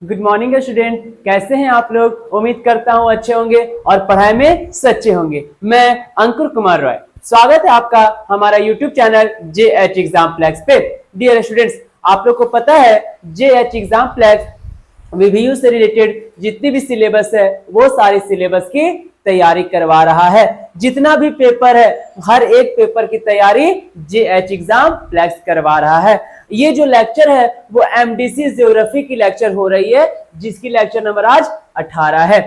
Good morning student, कैसे हैं आप लोग। उम्मीद करता हूं अच्छे होंगे और पढ़ाई में सच्चे होंगे। मैं अंकुर कुमार रॉय, स्वागत है आपका हमारा यूट्यूब चैनल JH एग्जाम्प्लेक्स पे। डियर स्टूडेंट्स, आप लोग को पता है JH एग्जाम्प्लेक्स VVU से रिलेटेड जितनी भी सिलेबस है वो सारी सिलेबस की तैयारी करवा रहा है। जितना भी पेपर है हर एक पेपर की तैयारी JH एग्जाम्प्लेक्स करवा रहा है। ये जो लेक्चर है वो MDC ज्योग्राफी की लेक्चर हो रही है, जिसकी लेक्चर नंबर आज 18 है।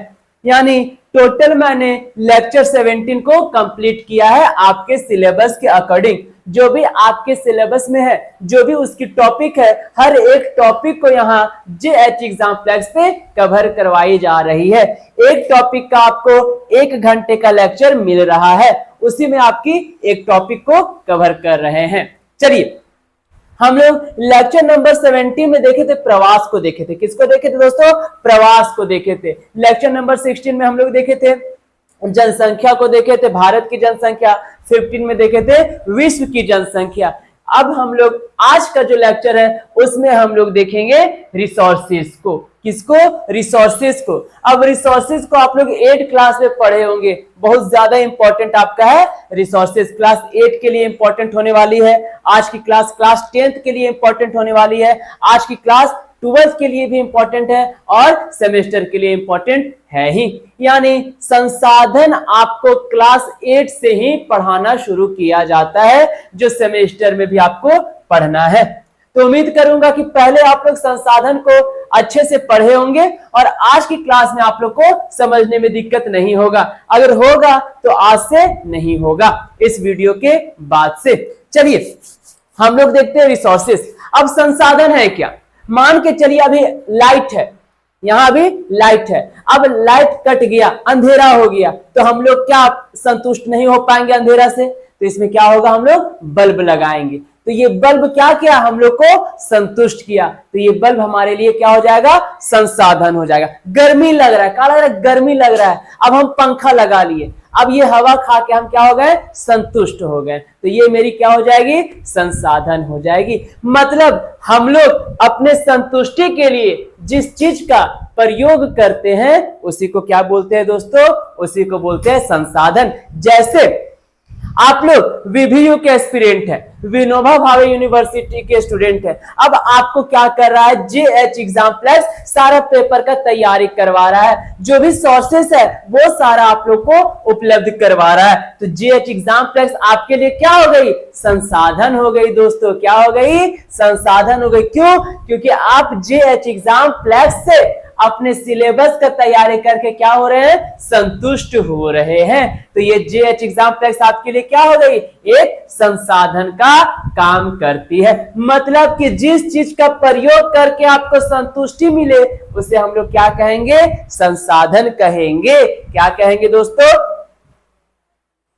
यानी टोटल मैंने लेक्चर 17 को कंप्लीट किया है आपके सिलेबस के अकॉर्डिंग। जो भी आपके सिलेबस में है, जो भी उसकी टॉपिक है, हर एक टॉपिक को यहाँ JH एग्जाम्प्लेक्स पे कवर करवाई जा रही है। एक टॉपिक का आपको 1 घंटे का लेक्चर मिल रहा है, उसी में आपकी एक टॉपिक को कवर कर रहे हैं। चलिए, हम लोग लेक्चर नंबर 17 में देखे थे, प्रवास को देखे थे। किसको देखे थे दोस्तों? प्रवास को देखे थे। लेक्चर नंबर 16 में हम लोग देखे थे जनसंख्या को देखे थे, भारत की जनसंख्या। 15 में देखे थे विश्व की जनसंख्या। अब हम लोग आज का जो लेक्चर है उसमें हम लोग देखेंगे रिसोर्सेज को। किसको? रिसोर्सेज को। अब रिसोर्सेज को आप लोग 8 क्लास में पढ़े होंगे, बहुत ज्यादा इंपॉर्टेंट आपका है रिसोर्सेज। क्लास 8 के लिए इंपॉर्टेंट होने वाली है। आज की क्लास 10th के लिए इंपॉर्टेंट होने वाली है। आज की क्लास 12th के लिए भी इंपॉर्टेंट है और सेमेस्टर के लिए इंपॉर्टेंट है ही। यानी संसाधन आपको क्लास 8 से ही पढ़ाना शुरू किया जाता है, जो सेमेस्टर में भी आपको पढ़ना है। तो उम्मीद करूंगा कि पहले आप लोग संसाधन को अच्छे से पढ़े होंगे और आज की क्लास में आप लोग को समझने में दिक्कत नहीं होगा। अगर होगा तो आज से नहीं होगा, इस वीडियो के बाद से। चलिए हम लोग देखते हैं रिसोर्सेस। अब संसाधन है क्या? मान के चलिए अभी लाइट है, यहां अभी लाइट है। अब लाइट कट गया, अंधेरा हो गया, तो हम लोग क्या संतुष्ट नहीं हो पाएंगे अंधेरा से? तो इसमें क्या होगा? हम लोग बल्ब लगाएंगे। तो ये बल्ब क्या किया? हम लोग को संतुष्ट किया। तो ये बल्ब हमारे लिए क्या हो जाएगा? संसाधन हो जाएगा। गर्मी लग रहा है, क्या लग रहा है? गर्मी लग रहा है। अब हम पंखा लगा लिए, अब ये हवा खा के हम क्या हो गए? संतुष्ट हो गए। तो ये मेरी क्या हो जाएगी? संसाधन हो जाएगी। मतलब हम लोग अपने संतुष्टि के लिए जिस चीज का प्रयोग करते हैं उसी को क्या बोलते हैं दोस्तों? उसी को बोलते हैं संसाधन। जैसे आप लोग VVU के एस्पिरेंट है, विनोबा भावे यूनिवर्सिटी के स्टूडेंट है। अब आपको क्या कर रहा है? JH एग्जाम्प्लेक्स सारा पेपर का तैयारी करवा रहा है। जो भी सोर्सेस है वो सारा आप लोग को उपलब्ध करवा रहा है। तो JH एग्जाम्प्लेक्स आपके लिए क्या हो गई? संसाधन हो गई दोस्तों। क्या हो गई? संसाधन हो गई। क्यों? क्योंकि आप JH एग्जाम्प्लेक्स से अपने सिलेबस का तैयारी करके क्या हो रहे हैं? संतुष्ट हो रहे हैं। तो ये JH एग्जाम्प्लेक्स आपके लिए क्या हो गई? एक संसाधन का काम करती है। मतलब कि जिस चीज का प्रयोग करके आपको संतुष्टि मिले उसे हम लोग क्या कहेंगे? संसाधन कहेंगे। क्या कहेंगे दोस्तों?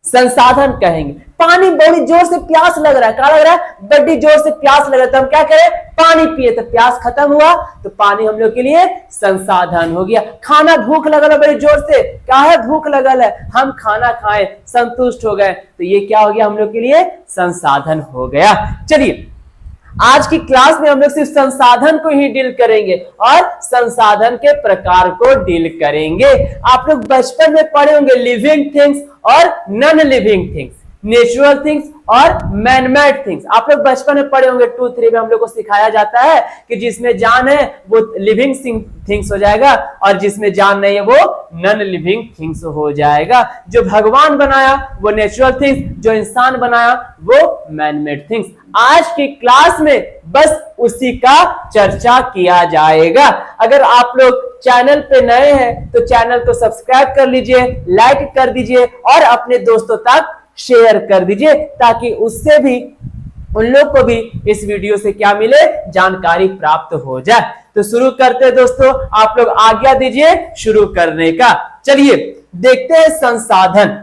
संसाधन कहेंगे। पानी बड़ी जोर से प्यास लग रहा है, क्या लग रहा है? बड़ी जोर से प्यास लग रहा है, तो हम क्या करें? पानी पिए। तो प्यास खत्म हुआ तो पानी हम लोग के लिए संसाधन हो गया। खाना भूख लगल है बड़ी जोर से, क्या है? भूख लगल है, हम खाना खाएं, संतुष्ट हो गए, तो ये क्या हो गया? हम लोग के लिए संसाधन हो गया। चलिए आज की क्लास में हम लोग सिर्फ संसाधन को ही डील करेंगे और संसाधन के प्रकार को डील करेंगे। आप लोग बचपन में पढ़े होंगे लिविंग थिंग्स और non living things, natural things और मैनमेड थिंग्स। आप लोग बचपन में पढ़े होंगे, 2-3 में हम लोग को सिखाया जाता है कि जिसमें जान है वो लिविंग थिंग्स हो जाएगा और जिसमें जान नहीं है वो नॉन लिविंग थिंग्स हो जाएगा। जो भगवान बनाया वो नेचुरल थिंग्स, जो इंसान बनाया वो मैनमेड थिंग्स। आज की क्लास में बस उसी का चर्चा किया जाएगा। अगर आप लोग चैनल पे नए हैं तो चैनल को सब्सक्राइब कर लीजिए, लाइक कर दीजिए और अपने दोस्तों तक शेयर कर दीजिए, ताकि उससे भी उन लोग को भी इस वीडियो से क्या मिले? जानकारी प्राप्त हो जाए। तो शुरू करते हैं दोस्तों, आप लोग आज्ञा दीजिए शुरू करने का। चलिए देखते हैं संसाधन।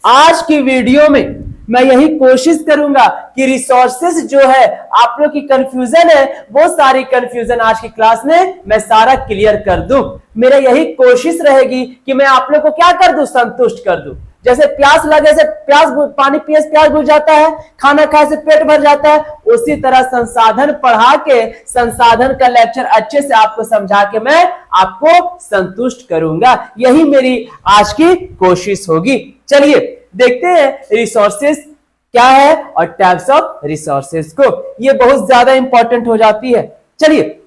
आज की वीडियो में मैं यही कोशिश करूंगा कि रिसोर्सेस जो है आप लोग की कंफ्यूजन है वो सारी कंफ्यूजन आज की क्लास में मैं सारा क्लियर कर दूं। मेरा यही कोशिश रहेगी कि मैं आप लोग को क्या कर दूं? संतुष्ट कर दूं। जैसे प्यास लगे से प्यास पानी पिए से प्यास बुझ जाता है, खाना खाए से पेट भर जाता है, उसी तरह संसाधन पढ़ा के संसाधन का लेक्चर अच्छे से आपको समझा के मैं आपको संतुष्ट करूंगा। यही मेरी आज की कोशिश होगी। चलिए देखते हैं रिसोर्सेस क्या है और टाइप्स ऑफ रिसोर्सेस को, ये बहुत ज्यादा इंपॉर्टेंट हो जाती है। चलिए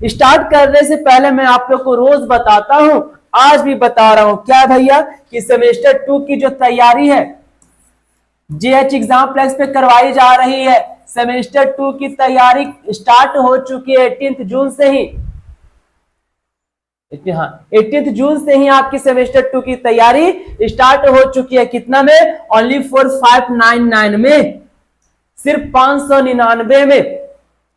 स्टार्ट करने से पहले मैं आप लोग को रोज बताता हूं, आज भी बता रहा हूं क्या भैया कि सेमेस्टर 2 की जो तैयारी है जेएच एग्जाम प्लेक्स पे करवाई जा रही है। सेमेस्टर 2 की तैयारी स्टार्ट हो चुकी है 18 जून से ही। हाँ 18 जून से ही आपकी सेमेस्टर 2 की तैयारी स्टार्ट हो चुकी है। कितना में? ओनली 4599 में, सिर्फ 599 में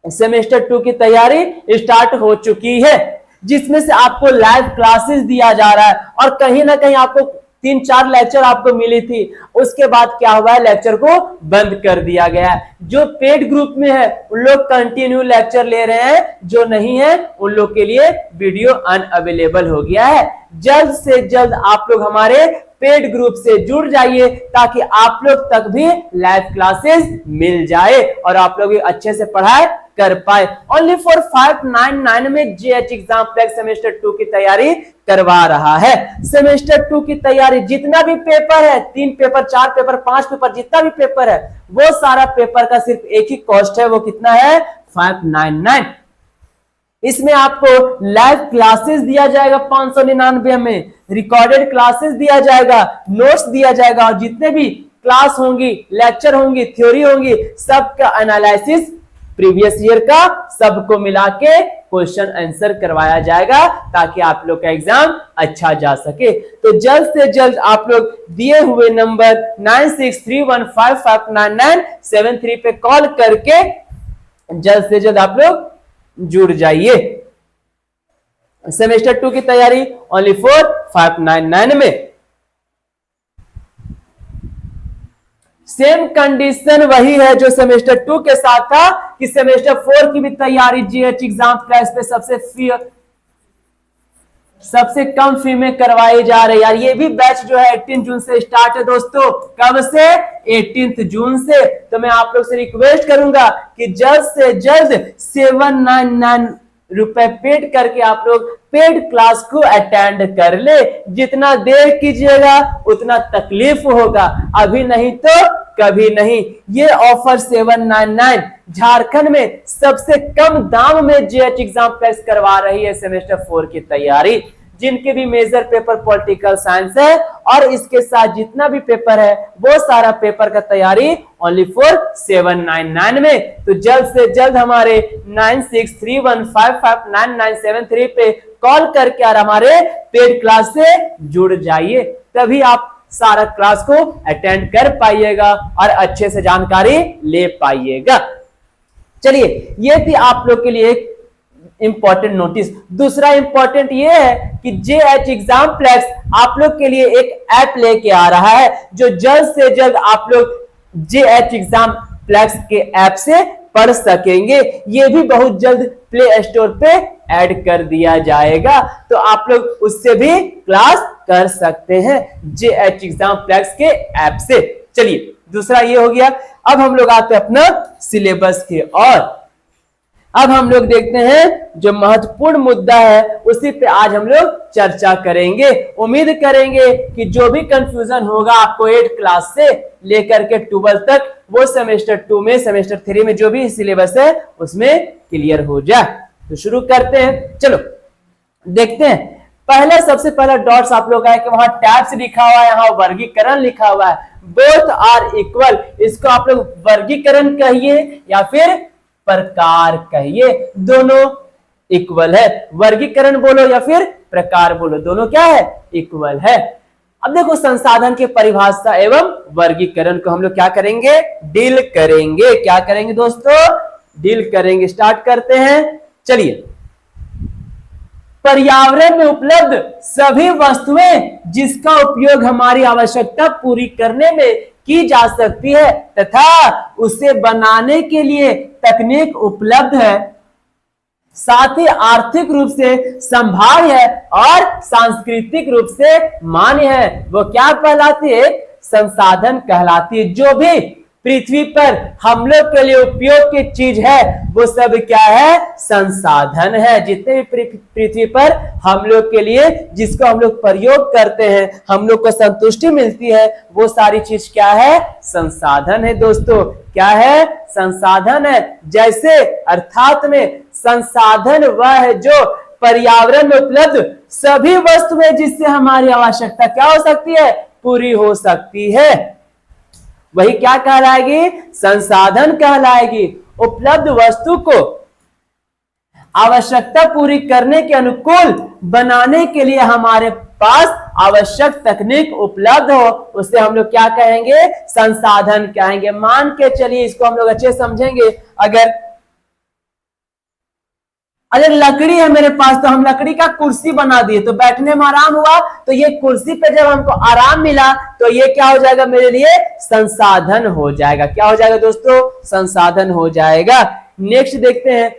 सेमेस्टर 2 की तैयारी स्टार्ट हो चुकी है, जिसमें से आपको लाइव क्लासेस दिया जा रहा है और कहीं ना कहीं आपको 3-4 लेक्चर आपको मिली थी, उसके बाद क्या हुआ है लेक्चर को बंद कर दिया गया है। जो पेड ग्रुप में है उन लोग कंटिन्यू लेक्चर ले रहे हैं, जो नहीं है उन लोग के लिए वीडियो अनअवेलेबल हो गया है। जल्द से जल्द आप लोग हमारे पेड ग्रुप से जुड़ जाइए ताकि आप लोग तक भी लाइव क्लासेस मिल जाए और आप लोग भी अच्छे से पढ़ाई कर पाए। ओनली 4599 में जेएच एग्जाम प्लेक्स सेमेस्टर 2 की तैयारी करवा रहा है। सेमेस्टर 2 की तैयारी जितना भी पेपर है, 3 पेपर 4 पेपर 5 पेपर जितना भी पेपर है, वो सारा पेपर का सिर्फ एक ही कॉस्ट है, वो कितना है? 599। इसमें आपको लाइव क्लासेस दिया जाएगा 599 में, रिकॉर्डेड क्लासेस दिया जाएगा, नोट्स दिया जाएगा और जितने भी क्लास होंगी, लेक्चर होंगी, थ्योरी होंगी, सबका एनालिसिस प्रीवियस ईयर का सबको मिला के क्वेश्चन आंसर करवाया जाएगा ताकि आप लोग का एग्जाम अच्छा जा सके। तो जल्द से जल्द आप लोग दिए हुए नंबर 9631559973 पे कॉल करके जल्द से जल्द आप लोग जुड़ जाइए। सेमेस्टर 2 की तैयारी ओनली 4599 में। सेम कंडीशन वही है जो सेमेस्टर 2 के साथ था कि सेमेस्टर 4 की भी तैयारी जेएच एग्जाम क्लास पे सबसे कम फी में करवाई जा रही है। यार ये भी बैच जो है 18 जून से स्टार्ट है दोस्तों। कब से? 18 जून से। तो मैं आप लोग से रिक्वेस्ट करूंगा कि जल्द से जल्द 799 रुपए पेड करके आप लोग पेड क्लास को अटेंड कर ले। जितना देर कीजिएगा उतना तकलीफ होगा, अभी नहीं तो कभी नहीं। ये ऑफर 799 झारखंड में सबसे कम दाम में जेएच एग्जाम प्लेक्स करवा रही है सेमेस्टर 4 की तैयारी। जिनके भी मेजर पेपर पॉलिटिकल साइंस है और इसके साथ जितना भी पेपर है वो सारा पेपर का तैयारी ओनली फॉर 799 में। तो जल्द से जल्द हमारे 9631559973 पे कॉल करके और हमारे पेड क्लास से जुड़ जाइए, तभी आप सारा क्लास को अटेंड कर पाइएगा और अच्छे से जानकारी ले पाइएगा। चलिए ये थी आप लोग के लिए एक इंपॉर्टेंट नोटिस। दूसरा इंपॉर्टेंट ये है कि जेएच एग्जाम प्लेक्स आप लोग के लिए एक ऐप लेके आ रहा है, जो जल्द से जल्द आप लोग जेएच एग्जाम प्लेक्स के ऐप से पढ़ सकेंगे। ये भी बहुत जल्द प्ले स्टोर पे ऐड कर दिया जाएगा, तो आप लोग उससे भी क्लास कर सकते हैं जेएच एग्जाम प्लेक्स के ऐप से। चलिए दूसरा ये हो गया। अब हम लोग आते हैं अपना सिलेबस के और अब हम लोग देखते हैं जो महत्वपूर्ण मुद्दा है उसी पे आज हम लोग चर्चा करेंगे। उम्मीद करेंगे कि जो भी कंफ्यूजन होगा आपको 8 क्लास से लेकर के 12 तक, वो सेमेस्टर 2 में सेमेस्टर 3 में जो भी सिलेबस है उसमें क्लियर हो जाए। तो शुरू करते हैं, चलो देखते हैं। पहला सबसे पहला डॉट्स आप लोग का है कि वहां टैब्स लिखा हुआ है, यहाँ वर्गीकरण लिखा हुआ है। बोथ आर इक्वल, इसको आप लोग वर्गीकरण कहिए या फिर प्रकार कहिए, दोनों इक्वल है। वर्गीकरण बोलो या फिर प्रकार बोलो, दोनों क्या है? इक्वल है। अब देखो संसाधन के परिभाषा एवं वर्गीकरण को हम लोग क्या करेंगे? डील करेंगे। क्या करेंगे दोस्तों? डील करेंगे। स्टार्ट करते हैं, चलिए। पर्यावरण में उपलब्ध सभी वस्तुएं जिसका उपयोग हमारी आवश्यकता पूरी करने में की जा सकती है तथा उसे बनाने के लिए तकनीक उपलब्ध है, साथ ही आर्थिक रूप से संभाव्य है और सांस्कृतिक रूप से मान्य है। वो क्या कहलाती है? संसाधन कहलाती है। जो भी पृथ्वी पर हम लोग के लिए उपयोग की चीज है वो सब क्या है? संसाधन है। जितने भी पृथ्वी पर हम लोग के लिए जिसको हम लोग प्रयोग करते हैं, हम लोग को संतुष्टि मिलती है, वो सारी चीज क्या है? संसाधन है दोस्तों। क्या है? संसाधन है। जैसे अर्थात में संसाधन वह है जो पर्यावरण में उपलब्ध सभी वस्तुएं जिससे हमारी आवश्यकता क्या हो सकती है? पूरी हो सकती है। वही क्या कहलाएगी? संसाधन कहलाएगी। उपलब्ध वस्तु को आवश्यकता पूरी करने के अनुकूल बनाने के लिए हमारे पास आवश्यक तकनीक उपलब्ध हो, उसे हम लोग क्या कहेंगे? संसाधन कहेंगे। मान के चलिए, इसको हम लोग अच्छे समझेंगे। अगर लकड़ी है मेरे पास तो हम लकड़ी का कुर्सी बना दिए तो बैठने में आराम हुआ, तो ये कुर्सी पे जब हमको आराम मिला तो ये क्या हो जाएगा? मेरे लिए संसाधन हो जाएगा। क्या हो जाएगा दोस्तों? संसाधन हो जाएगा। नेक्स्ट देखते हैं,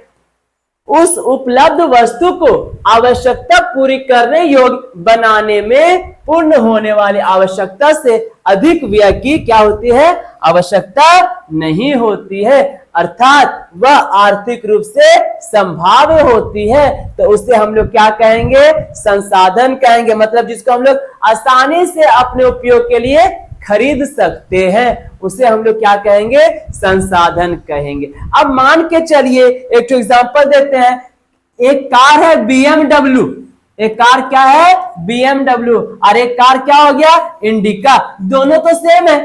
उस उपलब्ध वस्तु को आवश्यकता पूरी करने योग्य बनाने में पूर्ण होने वाली आवश्यकता से अधिक व्यय की क्या होती है? आवश्यकता नहीं होती है। अर्थात वह आर्थिक रूप से संभाव्य होती है, तो उसे हम लोग क्या कहेंगे? संसाधन कहेंगे। मतलब जिसको हम लोग आसानी से अपने उपयोग के लिए खरीद सकते हैं, उसे हम लोग क्या कहेंगे? संसाधन कहेंगे। अब मान के चलिए एक एग्जांपल देते हैं। एक कार है BMW, एक कार क्या है? BMW, और एक कार क्या हो गया? इंडिका। दोनों तो सेम है,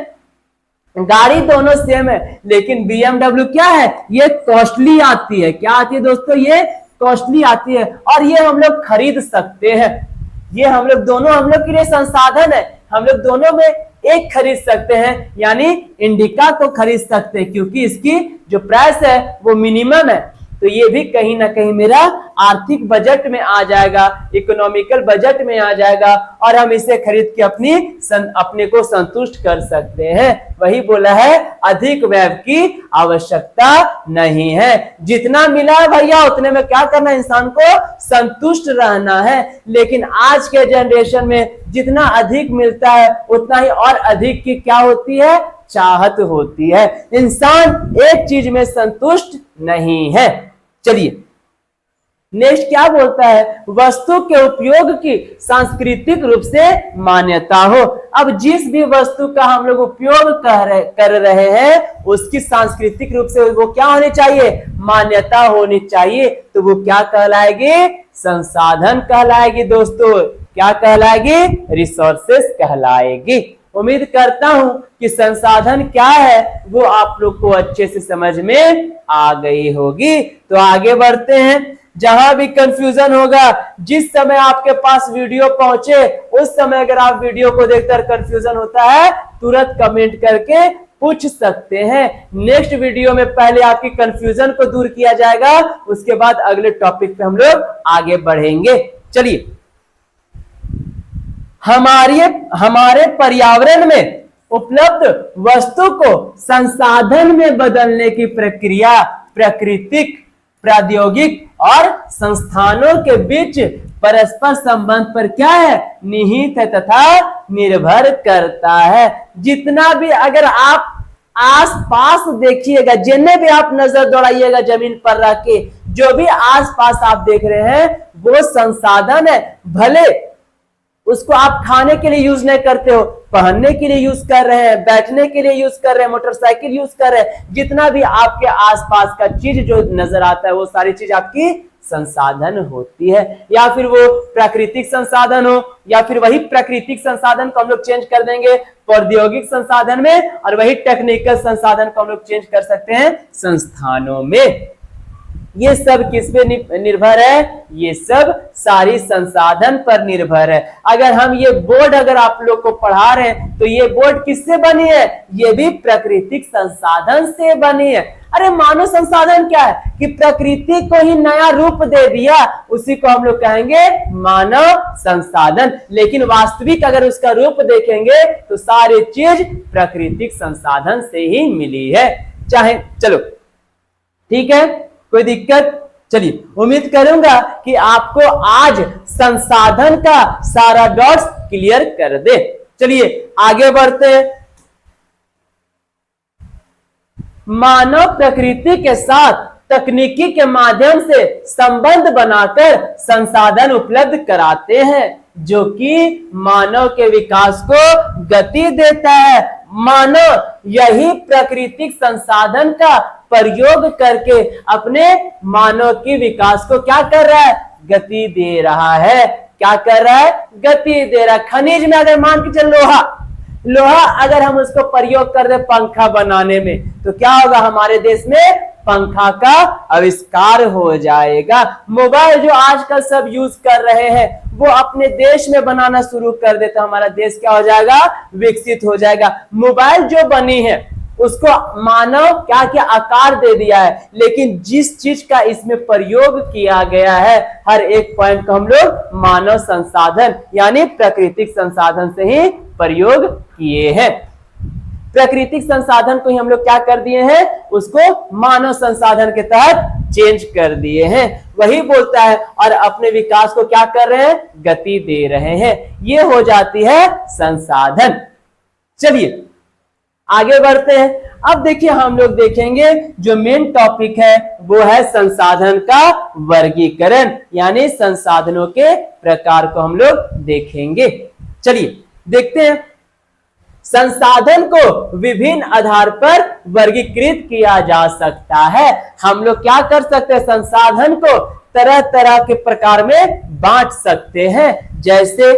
गाड़ी दोनों सेम है, लेकिन BMW क्या है? ये कॉस्टली आती है। क्या आती है दोस्तों? ये कॉस्टली आती है, और ये हम लोग खरीद सकते हैं। ये हम लोग दोनों हम लोग के लिए संसाधन है। हम लोग दोनों में एक खरीद सकते हैं, यानी इंडिका तो खरीद सकते हैं क्योंकि इसकी जो प्राइस है वो मिनिमम है। तो ये भी कहीं ना कहीं मेरा आर्थिक बजट में आ जाएगा, इकोनॉमिकल बजट में आ जाएगा, और हम इसे खरीद के अपने को संतुष्ट कर सकते हैं। वही बोला है, अधिक व्यय की आवश्यकता नहीं है। जितना मिला है भैया उतने में क्या करना है? इंसान को संतुष्ट रहना है। लेकिन आज के जनरेशन में जितना अधिक मिलता है उतना ही और अधिक की क्या होती है? चाहत होती है। इंसान एक चीज में संतुष्ट नहीं है। चलिए नेक्स्ट क्या बोलता है? वस्तु के उपयोग की सांस्कृतिक रूप से मान्यता हो। अब जिस भी वस्तु का हम लोग उपयोग कर रहे हैं उसकी सांस्कृतिक रूप से वो क्या होनी चाहिए? मान्यता होनी चाहिए। तो वो क्या कहलाएगी? संसाधन कहलाएगी दोस्तों। क्या कहलाएगी? रिसोर्सेस कहलाएगी। उम्मीद करता हूं कि संसाधन क्या है वो आप लोग को अच्छे से समझ में आ गई होगी। तो आगे बढ़ते हैं। जहां भी कंफ्यूजन होगा, जिस समय आपके पास वीडियो पहुंचे उस समय अगर आप वीडियो को देखकर कंफ्यूजन होता है तुरंत कमेंट करके पूछ सकते हैं। नेक्स्ट वीडियो में पहले आपकी कंफ्यूजन को दूर किया जाएगा, उसके बाद अगले टॉपिक पे हम लोग आगे बढ़ेंगे। चलिए, हमारे पर्यावरण में उपलब्ध वस्तु को संसाधन में बदलने की प्रक्रिया प्राकृतिक, प्रौद्योगिक और संस्थानों के बीच परस्पर संबंध पर क्या है? निहित है तथा निर्भर करता है। जितना भी अगर आप आस पास देखिएगा, जिन्हें भी आप नजर दौड़ाइएगा जमीन पर रख के, जो भी आस पास आप देख रहे हैं वो संसाधन है। भले उसको आप खाने के लिए यूज नहीं करते हो, पहनने के लिए यूज कर रहे हैं, बैठने के लिए यूज कर रहे हैं, मोटरसाइकिल यूज कर रहे हैं, जितना भी आपके आसपास का चीज जो नजर आता है वो सारी चीज आपकी संसाधन होती है। या फिर वो प्राकृतिक संसाधन हो, या फिर वही प्राकृतिक संसाधन को हम लोग चेंज कर देंगे प्रौद्योगिक संसाधन में, और वही टेक्निकल संसाधन को हम लोग चेंज कर सकते हैं संस्थानों में। ये सब किस पे निर्भर है? ये सब सारी संसाधन पर निर्भर है। अगर हम ये बोर्ड अगर आप लोग को पढ़ा रहे हैं तो ये बोर्ड किससे बनी है? ये भी प्राकृतिक संसाधन से बनी है। अरे मानव संसाधन क्या है कि प्रकृति को ही नया रूप दे दिया, उसी को हम लोग कहेंगे मानव संसाधन। लेकिन वास्तविक अगर उसका रूप देखेंगे तो सारी चीज प्राकृतिक संसाधन से ही मिली है। चाहे चलो ठीक है, कोई दिक्कत? चलिए, उम्मीद करूंगा कि आपको आज संसाधन का सारा डॉट्स क्लियर कर दे। चलिए आगे बढ़ते हैं। मानव प्रकृति के साथ तकनीकी के माध्यम से संबंध बनाकर संसाधन उपलब्ध कराते हैं, जो कि मानव के विकास को गति देता है। मानव यही प्राकृतिक संसाधन का प्रयोग करके अपने मानव के विकास को क्या कर रहा है? गति दे रहा है। क्या कर रहा है? गति दे रहा है। खनिज में अगर मान के चल लोहा अगर हम उसको प्रयोग कर दे पंखा बनाने में, तो क्या होगा? हमारे देश में पंखा का आविष्कार हो जाएगा। मोबाइल जो आजकल सब यूज कर रहे हैं, वो अपने देश में बनाना शुरू कर दे तो हमारा देश क्या हो जाएगा? विकसित हो जाएगा। मोबाइल जो बनी है उसको मानव क्या क्या आकार दे दिया है, लेकिन जिस चीज का इसमें प्रयोग किया गया है, हर एक पॉइंट को हम लोग मानव संसाधन यानी प्राकृतिक संसाधन से ही प्रयोग किए हैं। प्राकृतिक संसाधन को ही हम लोग क्या कर दिए हैं? उसको मानव संसाधन के तहत चेंज कर दिए हैं। वही बोलता है और अपने विकास को क्या कर रहे हैं? गति दे रहे हैं। ये हो जाती है संसाधन। चलिए आगे बढ़ते हैं। अब देखिए हम लोग देखेंगे जो मेन टॉपिक है वो है संसाधन का वर्गीकरण, यानी संसाधनों के प्रकार को हम लोग देखेंगे। चलिए देखते हैं। संसाधन को विभिन्न आधार पर वर्गीकृत किया जा सकता है। हम लोग क्या कर सकते हैं? संसाधन को तरह तरह के प्रकार में बांट सकते हैं। जैसे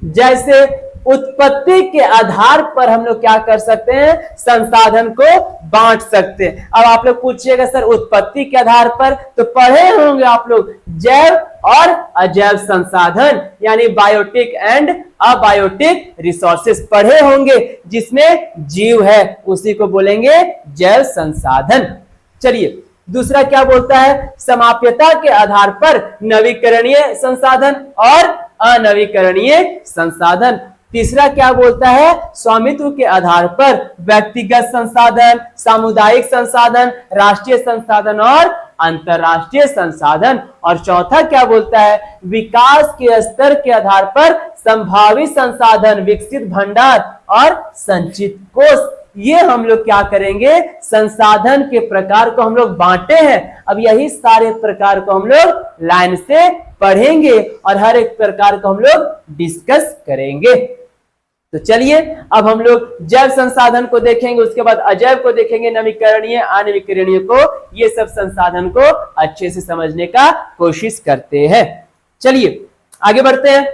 जैसे उत्पत्ति के आधार पर हम लोग क्या कर सकते हैं? संसाधन को बांट सकते हैं। अब आप लोग पूछिएगा सर उत्पत्ति के आधार पर, तो पढ़े होंगे आप लोग जैव और अजैव संसाधन यानी बायोटिक एंड अबायोटिक रिसोर्सेस पढ़े होंगे। जिसमें जीव है उसी को बोलेंगे जैव संसाधन। चलिए दूसरा क्या बोलता है? समाप्यता के आधार पर नवीकरणीय संसाधन और अनवीकरणीय संसाधन। तीसरा क्या बोलता है? स्वामित्व के आधार पर व्यक्तिगत संसाधन, सामुदायिक संसाधन, राष्ट्रीय संसाधन और अंतरराष्ट्रीय संसाधन। और चौथा क्या बोलता है? विकास के स्तर के आधार पर संभावित संसाधन, विकसित भंडार और संचित कोष। ये हम लोग क्या करेंगे? संसाधन के प्रकार को हम लोग बांटे हैं। अब यही सारे प्रकार को हम लोग लाइन से पढ़ेंगे और हर एक प्रकार को हम लोग डिस्कस करेंगे। तो चलिए अब हम लोग जैव संसाधन को देखेंगे, उसके बाद अजैव को देखेंगे, नवीकरणीय अनवीकरणीय को। ये सब संसाधन को अच्छे से समझने का कोशिश करते हैं। चलिए आगे बढ़ते हैं।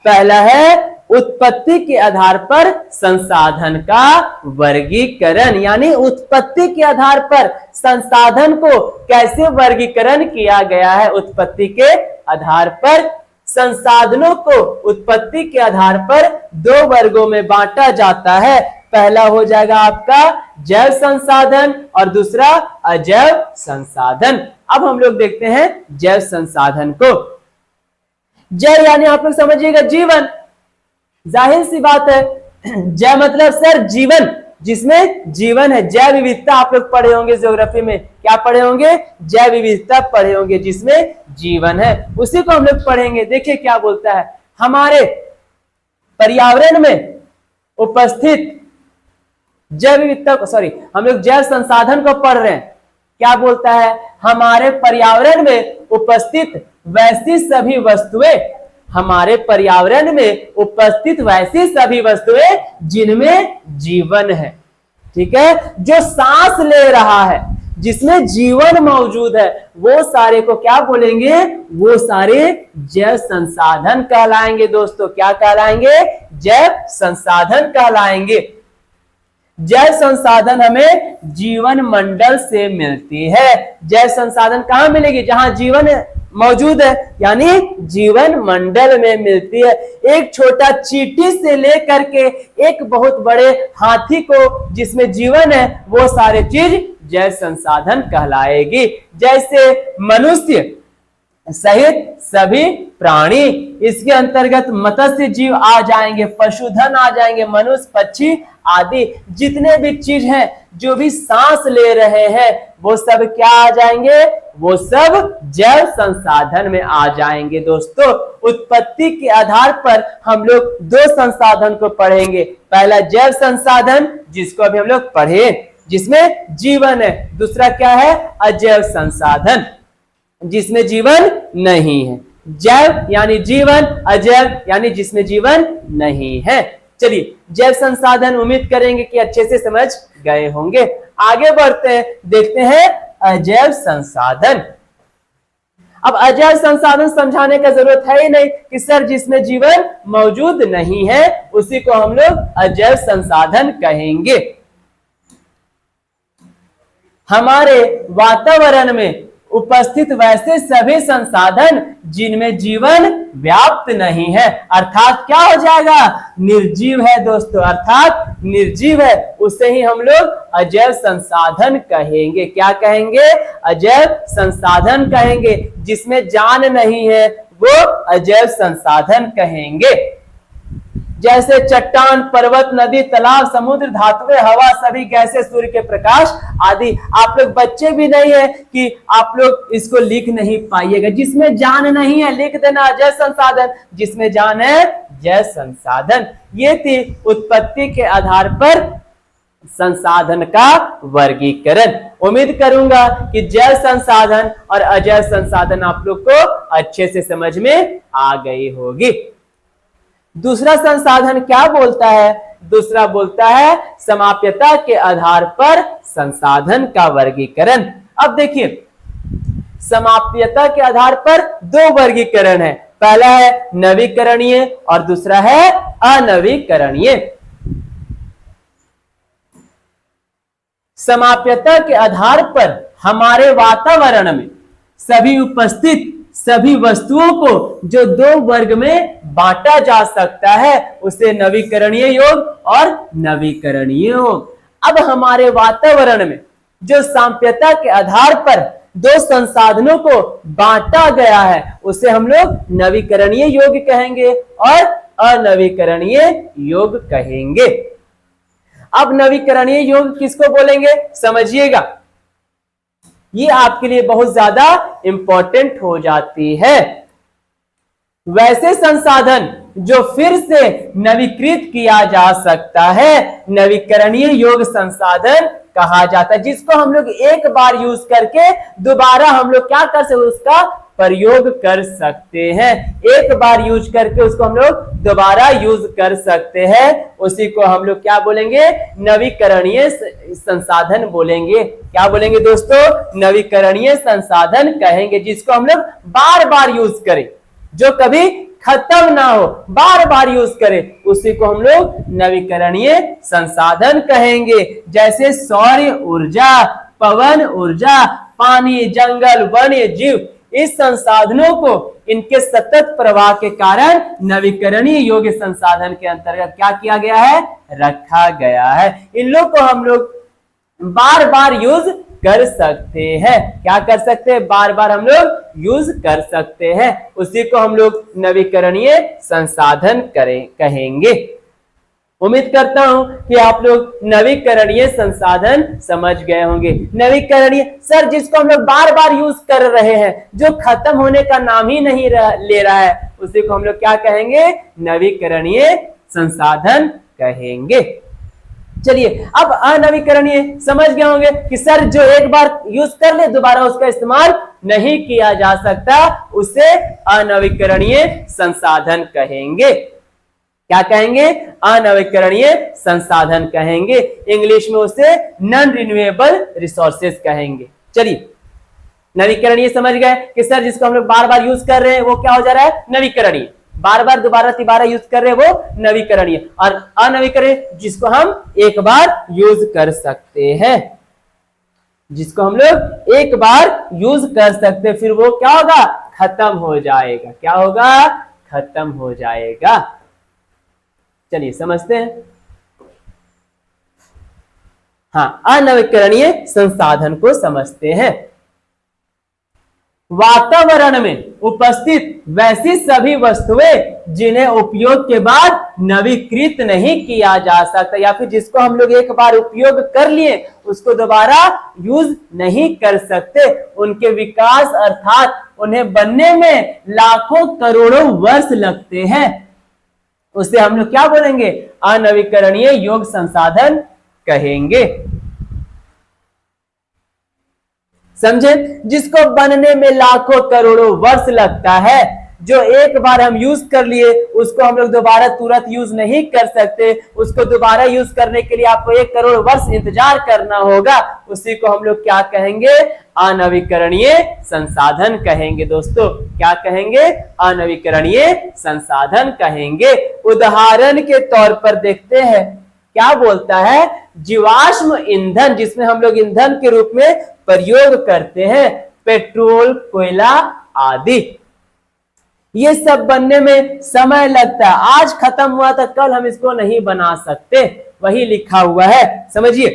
पहला है उत्पत्ति के आधार पर संसाधन का वर्गीकरण, यानी उत्पत्ति के आधार पर संसाधन को कैसे वर्गीकरण किया गया है। उत्पत्ति के आधार पर संसाधनों को उत्पत्ति के आधार पर दो वर्गों में बांटा जाता है। पहला हो जाएगा आपका जैव संसाधन और दूसरा अजैव संसाधन। अब हम लोग देखते हैं जैव संसाधन को। जैव यानी आप लोग समझिएगा जीवन, जाहिर सी बात है। जैव मतलब सर जीवन, जिसमें जीवन है। जैव विविधता आप लोग पढ़े होंगे ज्योग्राफी में। क्या पढ़े होंगे? जैव विविधता पढ़े होंगे, जिसमें जीवन है। उसी को हम लोग पढ़ेंगे। देखिए क्या बोलता है? हमारे पर्यावरण में उपस्थित जैव विविधता, सॉरी हम लोग जैव संसाधन को पढ़ रहे हैं। क्या बोलता है? हमारे पर्यावरण में उपस्थित वैसी सभी वस्तुएं, हमारे पर्यावरण में उपस्थित वैसी सभी वस्तुएं जिनमें जीवन है। ठीक है, जो सांस ले रहा है, जिसमें जीवन मौजूद है, वो सारे को क्या बोलेंगे? वो सारे जैव संसाधन कहलाएंगे। दोस्तों क्या कहलाएंगे? जैव संसाधन कहलाएंगे। जैव संसाधन हमें जीवन मंडल से मिलती है। जैव संसाधन कहां मिलेगी? जहां जीवन मौजूद है, यानी जीवन मंडल में मिलती है। एक छोटा चींटी से लेकर के एक बहुत बड़े हाथी को जिसमें जीवन है, वो सारे चीज जैव संसाधन कहलाएगी। जैसे मनुष्य सहित सभी प्राणी, इसके अंतर्गत मत्स्य जीव आ जाएंगे, पशुधन आ जाएंगे, मनुष्य, पक्षी आदि जितने भी चीज हैं जो भी सांस ले रहे हैं वो सब क्या आ जाएंगे, वो सब जैव संसाधन में आ जाएंगे। दोस्तों, उत्पत्ति के आधार पर हम लोग दो संसाधन को पढ़ेंगे। पहला जैव संसाधन जिसको अभी हम लोग पढ़े, जिसमें जीवन है। दूसरा क्या है, अजैव संसाधन जिसमें जीवन नहीं है। जैव यानी जीवन, अजैव यानी जिसमें जीवन नहीं है। चलिए, जैव संसाधन उम्मीद करेंगे कि अच्छे से समझ गए होंगे। आगे बढ़ते हैं, देखते हैं अजैव संसाधन। अब अजैव संसाधन समझाने का जरूरत है ही नहीं कि सर जिसमें जीवन मौजूद नहीं है उसी को हम लोग अजैव संसाधन कहेंगे। हमारे वातावरण में उपस्थित वैसे सभी संसाधन जिनमें जीवन व्याप्त नहीं है, अर्थात क्या हो जाएगा, निर्जीव है दोस्तों, अर्थात निर्जीव है, उसे ही हम लोग अजैव संसाधन कहेंगे। क्या कहेंगे, अजैव संसाधन कहेंगे। जिसमें जान नहीं है वो अजैव संसाधन कहेंगे। जैसे चट्टान, पर्वत, नदी, तालाब, समुद्र, धातुएं, हवा, सभी गैसें, सूर्य के प्रकाश आदि। आप लोग बच्चे भी नहीं है कि आप लोग इसको लिख नहीं पाइएगा। जिसमें जान नहीं है लिख देना अजैव संसाधन, जिसमें जान है जैव संसाधन। ये थी उत्पत्ति के आधार पर संसाधन का वर्गीकरण। उम्मीद करूंगा कि जैव संसाधन और अजैव संसाधन आप लोग को अच्छे से समझ में आ गई होगी। दूसरा संसाधन क्या बोलता है, दूसरा बोलता है समाप्यता के आधार पर संसाधन का वर्गीकरण। अब देखिए, समाप्यता के आधार पर दो वर्गीकरण है। पहला है नवीकरणीय और दूसरा है अनवीकरणीय। समाप्यता के आधार पर हमारे वातावरण में सभी उपस्थित सभी वस्तुओं को जो दो वर्ग में बांटा जा सकता है उसे नवीकरणीय योग और नवीकरणीय योग। अब हमारे वातावरण में जो साम्यता के आधार पर दो संसाधनों को बांटा गया है उसे हम लोग नवीकरणीय योग कहेंगे और अनवीकरणीय योग कहेंगे। अब नवीकरणीय योग किसको बोलेंगे समझिएगा, ये आपके लिए बहुत ज्यादा इंपॉर्टेंट हो जाती है। वैसे संसाधन जो फिर से नवीकृत किया जा सकता है नवीकरणीय योग संसाधन कहा जाता है, जिसको हम लोग एक बार यूज करके दोबारा हम लोग क्या कर सकते, उसका प्रयोग कर सकते हैं। एक बार यूज करके उसको हम लोग दोबारा यूज कर सकते हैं, उसी को हम लोग क्या बोलेंगे, नवीकरणीय संसाधन बोलेंगे। क्या बोलेंगे दोस्तों, नवीकरणीय संसाधन कहेंगे, जिसको हम लोग बार बार यूज करें, जो कभी खत्म ना हो, बार बार यूज करें, उसी को हम लोग नवीकरणीय संसाधन कहेंगे। जैसे सौर ऊर्जा, पवन ऊर्जा, पानी, जंगल, वन्य जीव, इस संसाधनों को इनके सतत प्रवाह के कारण नवीकरणीय योग्य संसाधन के अंतर्गत क्या किया गया है, रखा गया है। इन लोग को हम लोग बार बार यूज कर सकते हैं। क्या कर सकते हैं, बार बार हम लोग यूज कर सकते हैं, उसी को हम लोग नवीकरणीय संसाधन कहेंगे। उम्मीद करता हूं कि आप लोग नवीकरणीय संसाधन समझ गए होंगे। नवीकरणीय सर जिसको हम लोग बार बार यूज कर रहे हैं, जो खत्म होने का नाम ही नहीं ले रहा है, उसी को हम लोग क्या कहेंगे, नवीकरणीय संसाधन कहेंगे। चलिए, अब अनवीकरणीय समझ गए होंगे कि सर जो एक बार यूज कर ले दोबारा उसका इस्तेमाल नहीं किया जा सकता, उसे अनवीकरणीय संसाधन कहेंगे। क्या कहेंगे, अनवीकरणीय संसाधन कहेंगे। इंग्लिश में उसे नॉन रिन्यूएबल रिसोर्सेज कहेंगे। चलिए, नवीकरणीय समझ गए कि सर जिसको हम लोग बार बार यूज कर रहे हैं वो क्या हो जा रहा है, नवीकरणीय। बार बार दोबारा तिबारा यूज कर रहे हैं वो नवीकरणीय, और अनवीकरणीय जिसको हम एक बार यूज कर सकते हैं, जिसको हम लोग एक बार यूज कर सकते हैं, फिर वो क्या होगा, खत्म हो जाएगा। क्या होगा, खत्म हो जाएगा। चलिए समझते हैं। हाँ, अनवीकरणीय संसाधन को समझते हैं। वातावरण में उपस्थित वैसी सभी वस्तुएं जिन्हें उपयोग के बाद नवीकृत नहीं किया जा सकता, या फिर जिसको हम लोग एक बार उपयोग कर लिए उसको दोबारा यूज नहीं कर सकते, उनके विकास अर्थात उन्हें बनने में लाखों करोड़ों वर्ष लगते हैं, उसे हम लोग क्या बोलेंगे? अनवीकरणीय योग्य संसाधन कहेंगे। समझे? जिसको बनने में लाखों करोड़ों वर्ष लगता है, जो एक बार हम यूज कर लिए उसको हम लोग दोबारा तुरंत यूज नहीं कर सकते, उसको दोबारा यूज करने के लिए आपको 1 करोड़ वर्ष इंतजार करना होगा, उसी को हम लोग क्या कहेंगे? अनवीकरणीय संसाधन कहेंगे। दोस्तों क्या कहेंगे? अनवीकरणीय संसाधन कहेंगे। उदाहरण के तौर पर देखते हैं, क्या बोलता है? जीवाश्म ईंधन, जिसमें हम लोग ईंधन के रूप में प्रयोग करते हैं, पेट्रोल, कोयला आदि, ये सब बनने में समय लगता है। आज खत्म हुआ था, कल हम इसको नहीं बना सकते, वही लिखा हुआ है। समझिए,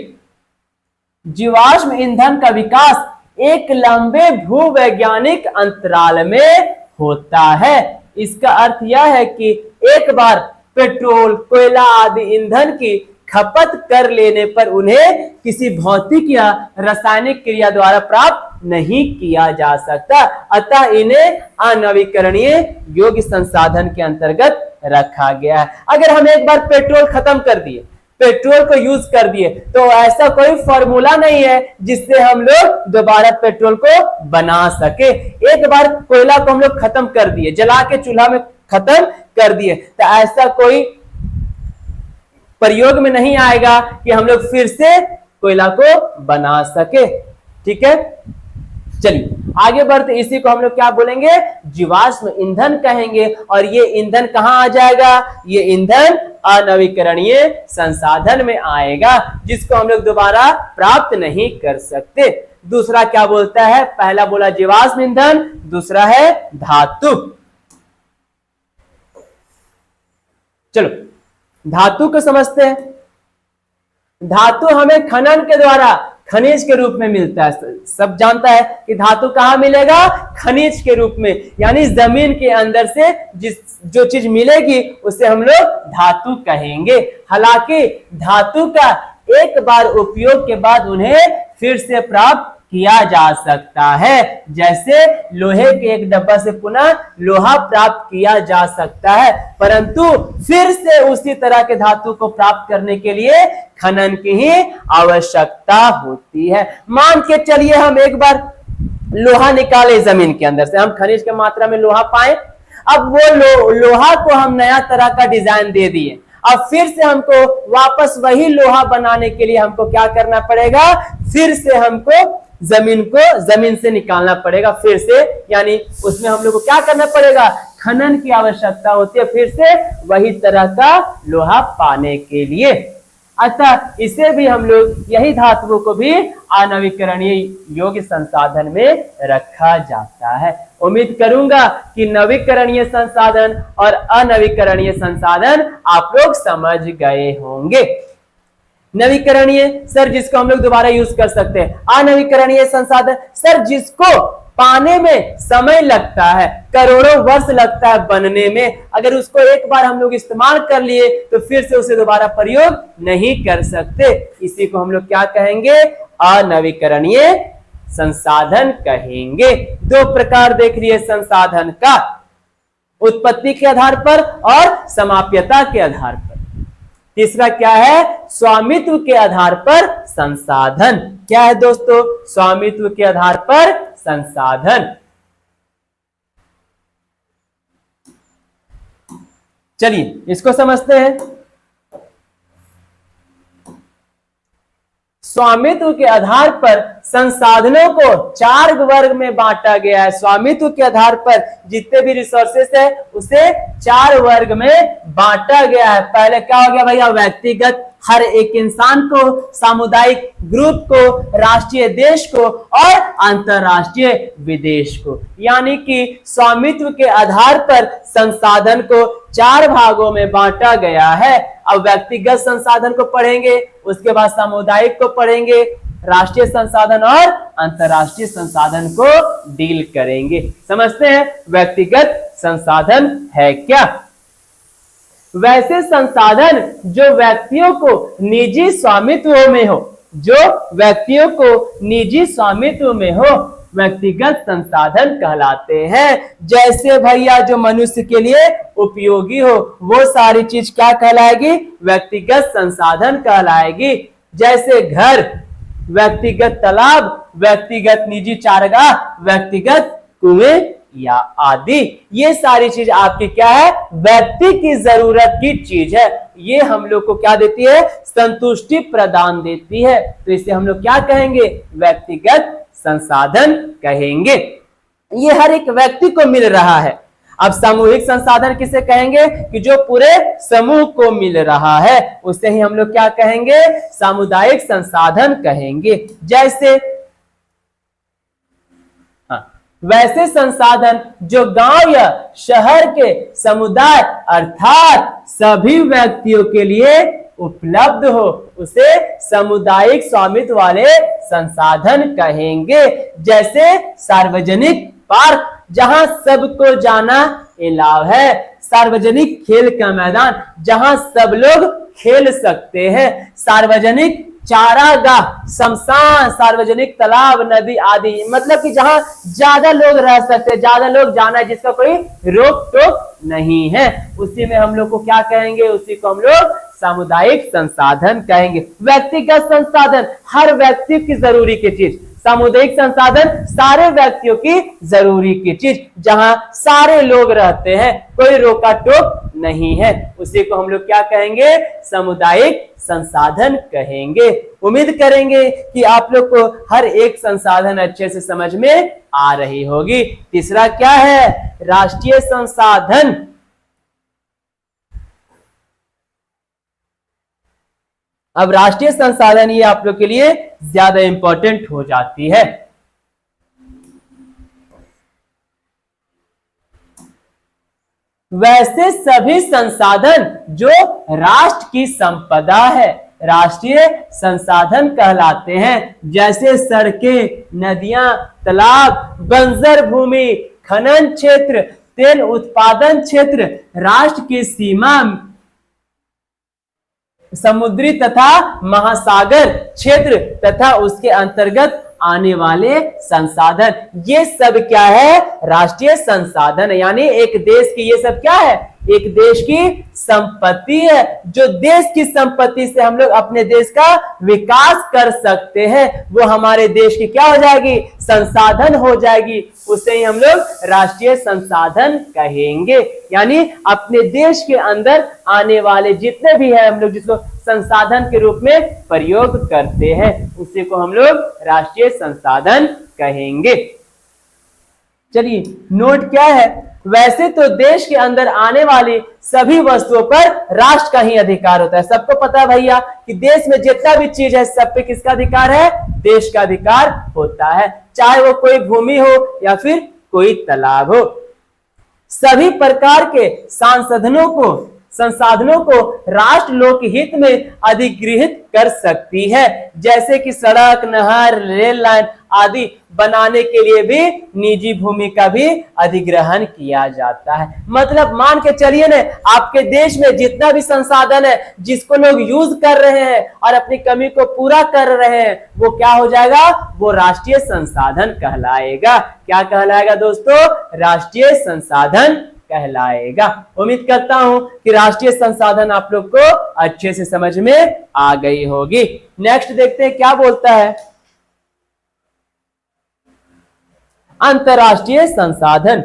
जीवाश्म ईंधन का विकास एक लंबे भूवैज्ञानिक अंतराल में होता है। इसका अर्थ यह है कि एक बार पेट्रोल, कोयला आदि ईंधन की खपत कर लेने पर उन्हें किसी भौतिक या रासायनिक क्रिया द्वारा प्राप्त नहीं किया जा सकता, अतः इन्हें अनवीकरणीय योग्य संसाधन के अंतर्गत रखा गया है। अगर हम एक बार पेट्रोल खत्म कर दिए, पेट्रोल को यूज कर दिए, तो ऐसा कोई फॉर्मूला नहीं है जिससे हम लोग दोबारा पेट्रोल को बना सके। एक बार कोयला को हम लोग खत्म कर दिए, जला के चूल्हा में खत्म कर दिए, तो ऐसा कोई प्रयोग में नहीं आएगा कि हम लोग फिर से कोयला को बना सके। ठीक है, चलिए आगे बढ़ते, इसी को हम लोग क्या बोलेंगे? जीवाश्म ईंधन कहेंगे। और ये ईंधन कहां आ जाएगा? ये ईंधन अनवीकरणीय संसाधन में आएगा, जिसको हम लोग दोबारा प्राप्त नहीं कर सकते। दूसरा क्या बोलता है? पहला बोला जीवाश्म ईंधन, दूसरा है धातु। चलो धातु को समझते हैं। धातु हमें खनन के द्वारा खनिज के रूप में मिलता है। सब जानता है कि धातु कहां मिलेगा? खनिज के रूप में, यानी जमीन के अंदर से जो चीज मिलेगी उसे हम लोग धातु कहेंगे। हालांकि धातु का एक बार उपयोग के बाद उन्हें फिर से प्राप्त किया जा सकता है, जैसे लोहे के एक डब्बा से पुनः लोहा प्राप्त किया जा सकता है, परंतु फिर से उसी तरह के धातु को प्राप्त करने के लिए खनन की ही आवश्यकता होती है। मान के चलिए हम एक बार लोहा निकाले जमीन के अंदर से, हम खनिज के मात्रा में लोहा पाए, अब वो लोहा को हम नया तरह का डिजाइन दे दिए, अब फिर से हमको वापस वही लोहा बनाने के लिए हमको क्या करना पड़ेगा? फिर से हमको जमीन से निकालना पड़ेगा फिर से, यानी उसमें हम लोग को क्या करना पड़ेगा? खनन की आवश्यकता होती है फिर से वही तरह का लोहा पाने के लिए। अतः इसे भी हम लोग, यही धातुओं को भी अनवीकरणीय योग्य संसाधन में रखा जाता है। उम्मीद करूंगा कि नवीकरणीय संसाधन और अनवीकरणीय संसाधन आप लोग समझ गए होंगे। नवीकरणीय सर जिसको हम लोग दोबारा यूज कर सकते हैं। अनवीकरणीय संसाधन सर जिसको पाने में समय लगता है, करोड़ों वर्ष लगता है बनने में, अगर उसको एक बार हम लोग इस्तेमाल कर लिए तो फिर से उसे दोबारा प्रयोग नहीं कर सकते, इसी को हम लोग क्या कहेंगे? अनवीकरणीय संसाधन कहेंगे। 2 प्रकार देख लिए संसाधन का, उत्पत्ति के आधार पर और समाप्यता के आधार पर। तीसरा क्या है? स्वामित्व के आधार पर संसाधन। क्या है दोस्तों? स्वामित्व के आधार पर संसाधन। चलिए इसको समझते हैं। स्वामित्व के आधार पर संसाधनों को 4 वर्ग में बांटा गया है। स्वामित्व के आधार पर जितने भी रिसोर्सेस है उसे 4 वर्ग में बांटा गया है। पहले क्या हो गया भैया, व्यक्तिगत हर एक इंसान को, सामुदायिक ग्रुप को, राष्ट्रीय देश को और अंतरराष्ट्रीय विदेश को। यानी कि स्वामित्व के आधार पर संसाधन को 4 भागों में बांटा गया है। अब व्यक्तिगत संसाधन को पढ़ेंगे, उसके बाद सामुदायिक को पढ़ेंगे, राष्ट्रीय संसाधन और अंतरराष्ट्रीय संसाधन को डील करेंगे। समझते हैं व्यक्तिगत संसाधन है क्या। वैसे संसाधन जो व्यक्तियों को निजी स्वामित्व में हो, जो व्यक्तियों को निजी स्वामित्व में हो, व्यक्तिगत संसाधन कहलाते हैं। जैसे भैया जो मनुष्य के लिए उपयोगी हो वो सारी चीज क्या कहलाएगी, व्यक्तिगत संसाधन कहलाएगी। जैसे घर, व्यक्तिगत तालाब, व्यक्तिगत निजी चारागाह, व्यक्तिगत कुएं या आदि, ये सारी चीज आपकी क्या है, व्यक्ति की जरूरत की चीज है। ये हम लोग को क्या देती है, संतुष्टि प्रदान देती है। तो इसे हम लोग क्या कहेंगे, व्यक्तिगत संसाधन कहेंगे। ये हर एक व्यक्ति को मिल रहा है। अब सामूहिक संसाधन किसे कहेंगे, कि जो पूरे समूह को मिल रहा है उसे ही हम लोग क्या कहेंगे, सामुदायिक संसाधन कहेंगे। जैसे वैसे संसाधन जो गांव या शहर के समुदाय अर्थात सभी व्यक्तियों के लिए उपलब्ध हो उसे सामुदायिक स्वामित्व वाले संसाधन कहेंगे। जैसे सार्वजनिक पार्क जहां सबको जाना अलाउ है, सार्वजनिक खेल का मैदान जहां सब लोग खेल सकते हैं, सार्वजनिक चारागाह, शमशान, सार्वजनिक तालाब, नदी आदि, मतलब कि जहां ज्यादा लोग रह सकते हैं, ज्यादा लोग जाना है, जिसका कोई रोक टोक नहीं है, उसी में हम लोग को क्या कहेंगे, उसी को हम लोग सामुदायिक संसाधन कहेंगे। व्यक्तिगत संसाधन हर व्यक्ति की जरूरी की चीज, सामुदायिक संसाधन सारे व्यक्तियों की जरूरी की चीज, जहां सारे लोग रहते हैं, कोई रोका टोक नहीं है, उसी को हम लोग क्या कहेंगे, सामुदायिक संसाधन कहेंगे। उम्मीद करेंगे कि आप लोग को हर एक संसाधन अच्छे से समझ में आ रही होगी। तीसरा क्या है, राष्ट्रीय संसाधन। अब राष्ट्रीय संसाधन ये आप लोग के लिए ज्यादा इंपॉर्टेंट हो जाती है। वैसे सभी संसाधन जो राष्ट्र की संपदा है राष्ट्रीय संसाधन कहलाते हैं। जैसे सड़कें, नदियां, तालाब, बंजर भूमि, खनन क्षेत्र, तेल उत्पादन क्षेत्र, राष्ट्र की सीमा, समुद्री तथा महासागर क्षेत्र तथा उसके अंतर्गत आने वाले संसाधन, ये सब क्या है, राष्ट्रीय संसाधन। यानी एक देश की ये सब क्या है, एक देश की संपत्ति है, जो देश की संपत्ति से हम लोग अपने देश का विकास कर सकते हैं, वो हमारे देश की क्या हो जाएगी, संसाधन हो जाएगी, उसे ही हम लोग राष्ट्रीय संसाधन कहेंगे। यानी अपने देश के अंदर आने वाले जितने भी है हम लोग जिसको संसाधन के रूप में प्रयोग करते हैं, उसी को हम लोग राष्ट्रीय संसाधन कहेंगे। चलिए नोट क्या है, वैसे तो देश के अंदर आने वाली सभी वस्तुओं पर राष्ट्र का ही अधिकार होता है। सबको पता है भैया कि देश में जितना भी चीज है सब पे किसका अधिकार है, देश का अधिकार होता है, चाहे वो कोई भूमि हो या फिर कोई तालाब हो। सभी प्रकार के संसाधनों को राष्ट्र लोकहित में अधिग्रहित कर सकती है। जैसे कि सड़क, नहर, रेल लाइन आदि बनाने के लिए भी निजी भूमि का भी अधिग्रहण किया जाता है। मतलब मान के चलिए ना, आपके देश में जितना भी संसाधन है जिसको लोग यूज कर रहे हैं और अपनी कमी को पूरा कर रहे हैं, वो क्या हो जाएगा, वो राष्ट्रीय संसाधन कहलाएगा। क्या कहलाएगा दोस्तों, राष्ट्रीय संसाधन कहलाएगा। उम्मीद करता हूं कि राष्ट्रीय संसाधन आप लोग को अच्छे से समझ में आ गई होगी। नेक्स्ट देखते हैं क्या बोलता है, अंतरराष्ट्रीय संसाधन।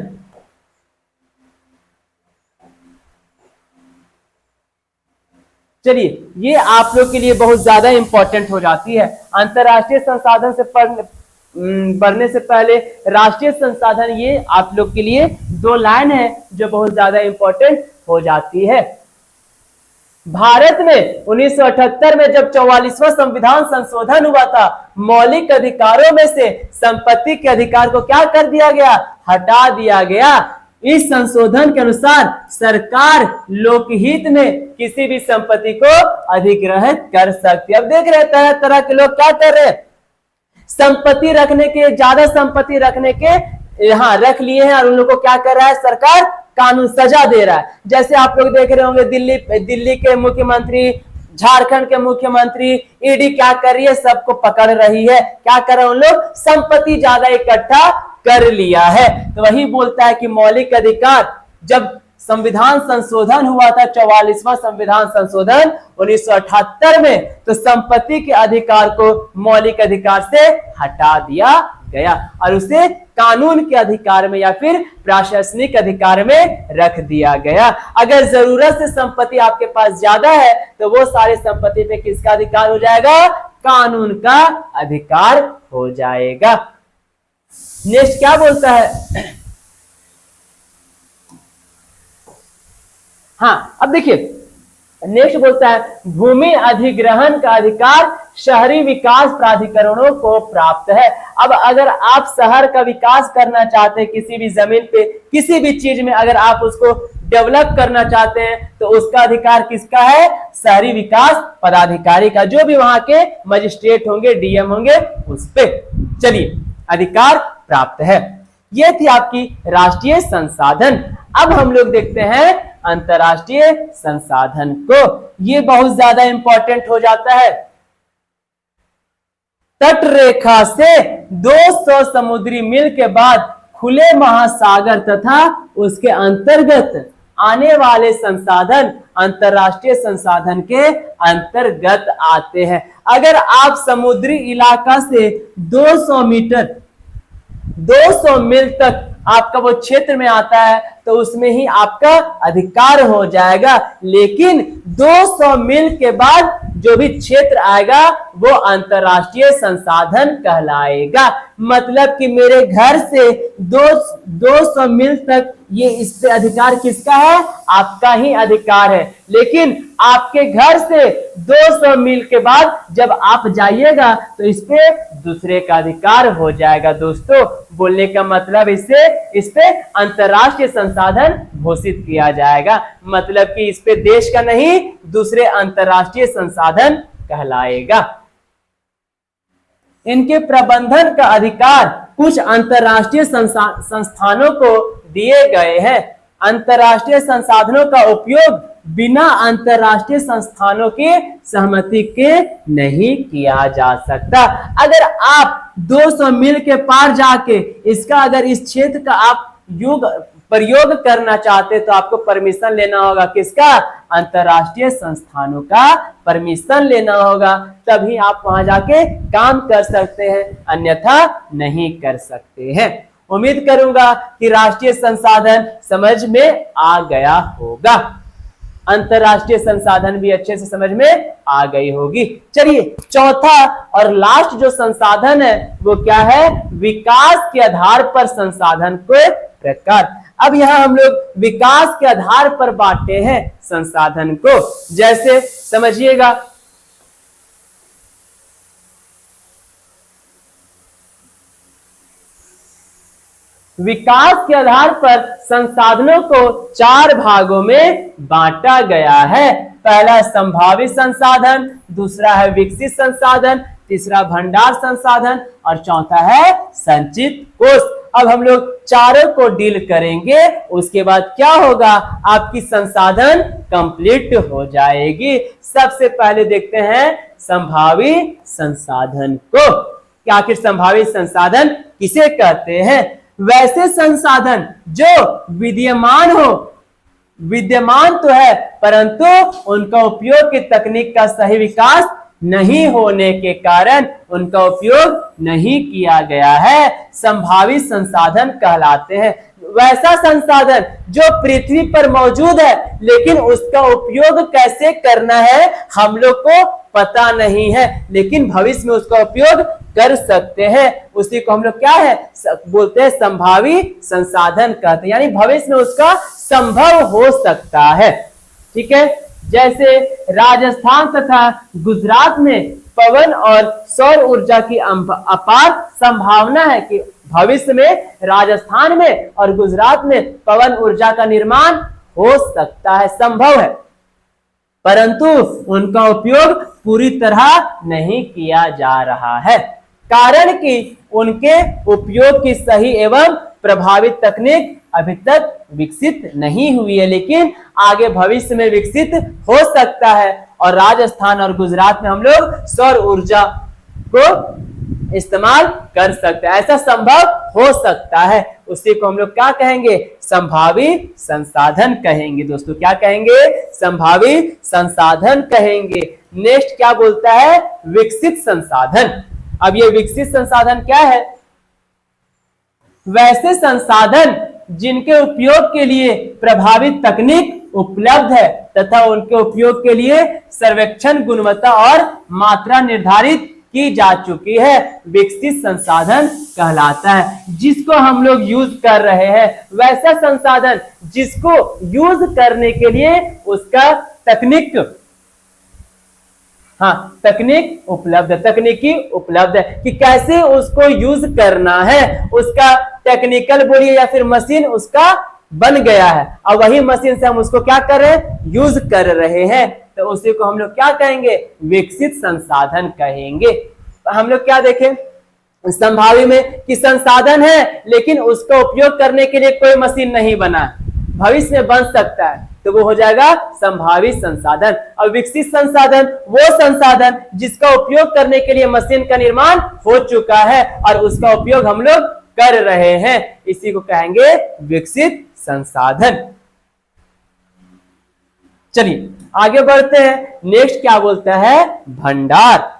चलिए, ये आप लोग के लिए बहुत ज्यादा इंपॉर्टेंट हो जाती है। अंतरराष्ट्रीय संसाधन से पढ़ने से पहले राष्ट्रीय संसाधन, ये आप लोग के लिए दो लाइन है जो बहुत ज्यादा इंपॉर्टेंट हो जाती है। भारत में 1978 में जब 44वां संविधान संशोधन हुआ था, मौलिक अधिकारों में से संपत्ति के अधिकार को क्या कर दिया गया? हटा दिया गया। इस संशोधन के अनुसार सरकार लोकहित में किसी भी संपत्ति को अधिग्रहित कर सकती है। अब देख रहे हैं तरह तरह के लोग क्या कर रहे हैं, संपत्ति रखने के, ज्यादा संपत्ति रखने के यहाँ रख लिए हैं और उन लोगों को क्या कर रहा है? सरकार कानून सजा दे रहा है। जैसे आप लोग देख रहे होंगे दिल्ली के मुख्यमंत्री, झारखंड के मुख्यमंत्री, ईडी क्या कर रही है? सबको पकड़ रही है। क्या कर रहे हैं उन लोग? संपत्ति ज्यादा इकट्ठा कर लिया है। तो वही बोलता है कि मौलिक अधिकार, जब संविधान संशोधन हुआ था, 44वां संविधान संशोधन 1978 में, तो संपत्ति के अधिकार को मौलिक अधिकार से हटा दिया गया और उसे कानून के अधिकार में या फिर प्रशासनिक अधिकार में रख दिया गया। अगर जरूरत से संपत्ति आपके पास ज्यादा है तो वो सारे संपत्ति पे किसका अधिकार हो जाएगा? कानून का अधिकार हो जाएगा। नेक्स्ट क्या बोलता है? हाँ, अब देखिए नेक्स्ट बोलता है भूमि अधिग्रहण का अधिकार शहरी विकास प्राधिकरणों को प्राप्त है। अब अगर आप शहर का विकास करना चाहते हैं, किसी भी जमीन पे किसी भी चीज में अगर आप उसको डेवलप करना चाहते हैं तो उसका अधिकार किसका है? शहरी विकास पदाधिकारी का, जो भी वहां के मजिस्ट्रेट होंगे, डीएम होंगे, उस पे चलिए अधिकार प्राप्त है। ये थी आपकी राष्ट्रीय संसाधन। अब हम लोग देखते हैं अंतरराष्ट्रीय संसाधन को। ये बहुत ज्यादा इंपॉर्टेंट हो जाता है। तट रेखा से 200 समुद्री मील के बाद खुले महासागर तथा उसके अंतर्गत आने वाले संसाधन अंतरराष्ट्रीय संसाधन के अंतर्गत आते हैं। अगर आप समुद्री इलाका से 200 मील तक आपका वो क्षेत्र में आता है तो उसमें ही आपका अधिकार हो जाएगा। लेकिन 200 मील के बाद जो भी क्षेत्र आएगा वो अंतरराष्ट्रीय संसाधन कहलाएगा। मतलब कि मेरे घर से 200 मील तक ये इस पे अधिकार किसका है? आपका ही अधिकार है। लेकिन आपके घर से 200 मील के बाद जब आप जाइएगा तो इस पे दूसरे का अधिकार हो जाएगा। दोस्तों, बोलने का मतलब इस पे अंतरराष्ट्रीय संसाधन घोषित किया जाएगा। मतलब कि इस पे देश का नहीं, दूसरे अंतरराष्ट्रीय संसाधन कहलाएगा। इनके प्रबंधन का अधिकार कुछ अंतरराष्ट्रीय संस्थानों को दिए गए हैं। अंतरराष्ट्रीय संसाधनों का उपयोग बिना अंतरराष्ट्रीय संस्थानों के सहमति के नहीं किया जा सकता। अगर आप 200 मील के पार जाके इसका अगर इस क्षेत्र का आप प्रयोग करना चाहते तो आपको परमिशन लेना होगा। किसका? अंतरराष्ट्रीय संस्थानों का परमिशन लेना होगा, तभी आप वहां जाके काम कर सकते हैं, अन्यथा नहीं कर सकते हैं। उम्मीद करूंगा कि राष्ट्रीय संसाधन समझ में आ गया होगा, अंतरराष्ट्रीय संसाधन भी अच्छे से समझ में आ गई होगी। चलिए, चौथा और लास्ट जो संसाधन है वो क्या है? विकास के आधार पर संसाधन को प्रकार। अब यहाँ हम लोग विकास के आधार पर बांटे हैं संसाधन को। जैसे समझिएगा, विकास के आधार पर संसाधनों को 4 भागों में बांटा गया है। पहला संभावित संसाधन, दूसरा है विकसित संसाधन, तीसरा भंडार संसाधन और चौथा है संचित कोष। अब हम लोग चारों को डील करेंगे, उसके बाद क्या होगा? आपकी संसाधन कंप्लीट हो जाएगी। सबसे पहले देखते हैं संभावित संसाधन को। कि आखिर संभावित संसाधन किसे कहते हैं? वैसे संसाधन जो विद्यमान हो, विद्यमान तो है परंतु उनका उपयोग की तकनीक का सही विकास नहीं होने के कारण उनका उपयोग नहीं किया गया है, संभावित संसाधन कहलाते हैं। वैसा संसाधन जो पृथ्वी पर मौजूद है लेकिन उसका उपयोग कैसे करना है हम लोग को पता नहीं है, लेकिन भविष्य में उसका उपयोग कर सकते हैं। उसी को हम लोग क्या है बोलते हैं, संभावी संसाधन कहते हैं, यानी भविष्य में उसका संभव हो सकता है। ठीक है, जैसे राजस्थान तथा गुजरात में पवन और सौर ऊर्जा की अपार संभावना है कि भविष्य में राजस्थान में और गुजरात में पवन ऊर्जा का निर्माण हो सकता है, संभव है, परंतु उनका उपयोग पूरी तरह नहीं किया जा रहा है, कारण कि उनके उपयोग की सही एवं प्रभावित तकनीक अभी तक विकसित नहीं हुई है, लेकिन आगे भविष्य में विकसित हो सकता है और राजस्थान और गुजरात में हम लोग सौर ऊर्जा को इस्तेमाल कर सकते हैं, ऐसा संभव हो सकता है। उसी को हम लोग क्या कहेंगे, संभावी संसाधन कहेंगे। दोस्तों क्या कहेंगे, संभावी संसाधन कहेंगे। नेक्स्ट क्या बोलता है, विकसित संसाधन। अब ये विकसित संसाधन क्या है, वैसे संसाधन जिनके उपयोग के लिए प्रभावित तकनीक उपलब्ध है तथा उनके उपयोग के लिए सर्वेक्षण गुणवत्ता और मात्रा निर्धारित की जा चुकी है, विकसित संसाधन कहलाता है। जिसको हम लोग यूज कर रहे हैं, वैसा संसाधन जिसको यूज करने के लिए उसका तकनीक तकनीक उपलब्ध है, तकनीकी उपलब्ध है कि कैसे उसको यूज करना है, उसका टेक्निकल बोलिए या फिर मशीन उसका बन गया है और वही मशीन से हम उसको क्या कर रहे हैं, यूज कर रहे हैं, तो उसी को हम लोग क्या कहेंगे, विकसित संसाधन कहेंगे। हम लोग क्या देखें, संभावी में कि संसाधन है लेकिन उसका उपयोग करने के लिए कोई मशीन नहीं बना, भविष्य में बन सकता है, तो वो हो जाएगा संभावित संसाधन। और विकसित संसाधन वो संसाधन जिसका उपयोग करने के लिए मशीन का निर्माण हो चुका है और उसका उपयोग हम लोग कर रहे हैं, इसी को कहेंगे विकसित संसाधन। चलिए आगे बढ़ते हैं। नेक्स्ट क्या बोलता है, भंडार।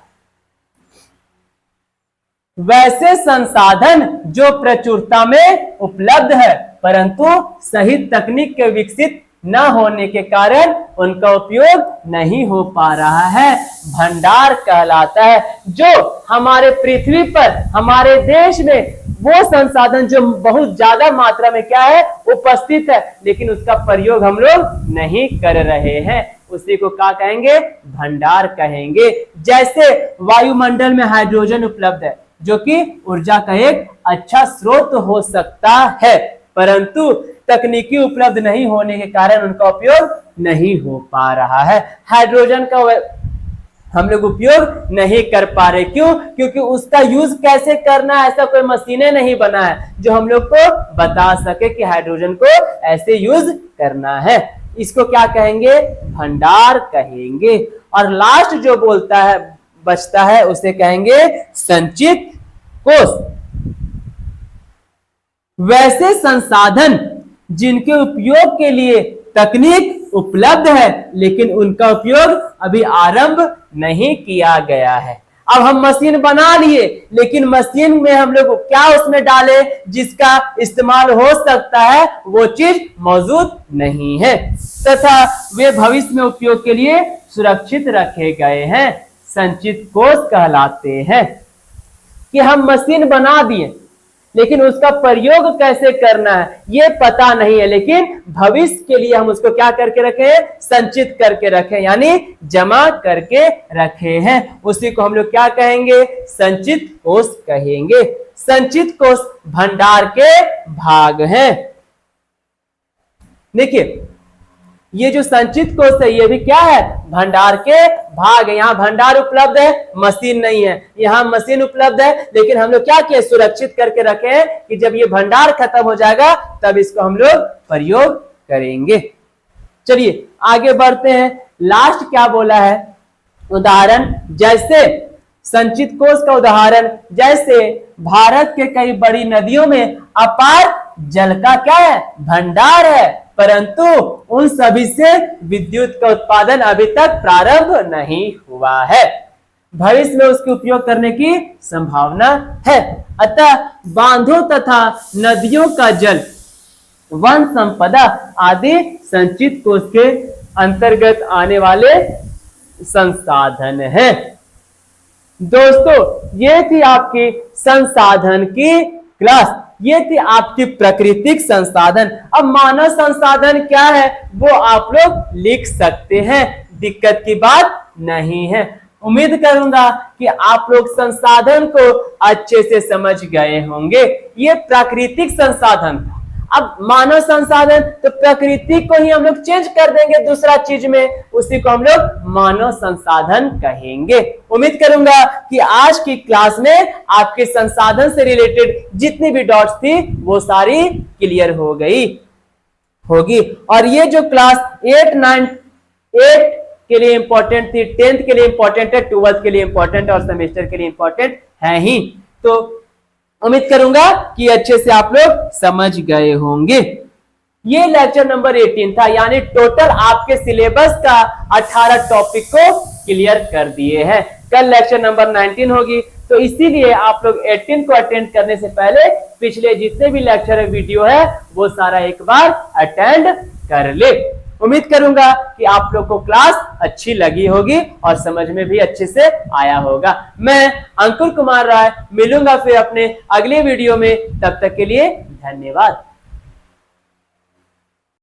वैसे संसाधन जो प्रचुरता में उपलब्ध है परंतु सही तकनीक के विकसित न होने के कारण उनका उपयोग नहीं हो पा रहा है, भंडार कहलाता है। जो हमारे पृथ्वी पर हमारे देश में वो संसाधन जो बहुत ज्यादा मात्रा में क्या है, उपस्थित है, लेकिन उसका प्रयोग हम लोग नहीं कर रहे हैं, उसी को क्या कहेंगे, भंडार कहेंगे। जैसे वायुमंडल में हाइड्रोजन उपलब्ध है जो कि ऊर्जा का एक अच्छा स्रोत हो सकता है, परंतु तकनीकी उपलब्ध नहीं होने के कारण उनका उपयोग नहीं हो पा रहा है। हाइड्रोजन का हम लोग उपयोग नहीं कर पा रहे, क्यों, क्योंकि उसका यूज कैसे करना है ऐसा कोई मशीनें नहीं बना है जो हम लोग को बता सके कि हाइड्रोजन को ऐसे यूज करना है। इसको क्या कहेंगे, भंडार कहेंगे। और लास्ट जो बोलता है बचता है उसे कहेंगे संचित कोष। वैसे संसाधन जिनके उपयोग के लिए तकनीक उपलब्ध है लेकिन उनका उपयोग अभी आरंभ नहीं किया गया है। अब हम मशीन बना लिए लेकिन मशीन में हम लोग क्या उसमें डाले जिसका इस्तेमाल हो सकता है, वो चीज मौजूद नहीं है तथा वे भविष्य में उपयोग के लिए सुरक्षित रखे गए हैं, संचित कोष कहलाते हैं। कि हम मशीन बना दिए लेकिन उसका प्रयोग कैसे करना है ये पता नहीं है, लेकिन भविष्य के लिए हम उसको क्या करके रखे हैं, संचित करके रखे, यानी जमा करके रखे हैं, उसी को हम लोग क्या कहेंगे, संचित कोष कहेंगे। संचित कोष भंडार के भाग हैं। देखिए ये जो संचित कोष है ये भी क्या है, भंडार के भाग है। यहाँ भंडार उपलब्ध है, मशीन नहीं है, यहाँ मशीन उपलब्ध है लेकिन हम लोग क्या किए, सुरक्षित करके रखे हैं कि जब ये भंडार खत्म हो जाएगा तब इसको हम लोग प्रयोग करेंगे। चलिए आगे बढ़ते हैं। लास्ट क्या बोला है, उदाहरण। जैसे संचित कोष का उदाहरण, जैसे भारत के कई बड़ी नदियों में अपार जल का क्या है, भंडार है, परंतु उन सभी से विद्युत का उत्पादन अभी तक प्रारंभ नहीं हुआ है, भविष्य में उसके उपयोग करने की संभावना है। अतः बांधों तथा नदियों का जल वन संपदा आदि संचित कोष के अंतर्गत आने वाले संसाधन है। दोस्तों ये थी आपकी संसाधन की क्लास, ये थी आपकी प्राकृतिक संसाधन। अब मानव संसाधन क्या है वो आप लोग लिख सकते हैं, दिक्कत की बात नहीं है। उम्मीद करूंगा कि आप लोग संसाधन को अच्छे से समझ गए होंगे। ये प्राकृतिक संसाधन था। अब मानव संसाधन तो प्रकृति को ही हम लोग चेंज कर देंगे दूसरा चीज में, उसी को हम लोग मानव संसाधन कहेंगे। उम्मीद करूंगा कि आज की क्लास में आपके संसाधन से रिलेटेड जितनी भी डॉट्स थी वो सारी क्लियर हो गई होगी। और ये जो क्लास 8, 9, 8 के लिए इंपॉर्टेंट थी, 10th के लिए इंपॉर्टेंट है, 12th के लिए इंपॉर्टेंट और सेमेस्टर के लिए इंपॉर्टेंट है ही। तो उम्मीद करूंगा कि अच्छे से आप लोग समझ गए होंगे। ये लेक्चर नंबर 18 था, यानी टोटल आपके सिलेबस का 18 टॉपिक को क्लियर कर दिए हैं। कल लेक्चर नंबर 19 होगी, तो इसीलिए आप लोग 18 को अटेंड करने से पहले पिछले जितने भी लेक्चर वीडियो है वो सारा एक बार अटेंड कर ले। उम्मीद करूंगा कि आप लोग को क्लास अच्छी लगी होगी और समझ में भी अच्छे से आया होगा। मैं अंकुर कुमार राय मिलूंगा फिर अपने अगले वीडियो में, तब तक के लिए धन्यवाद।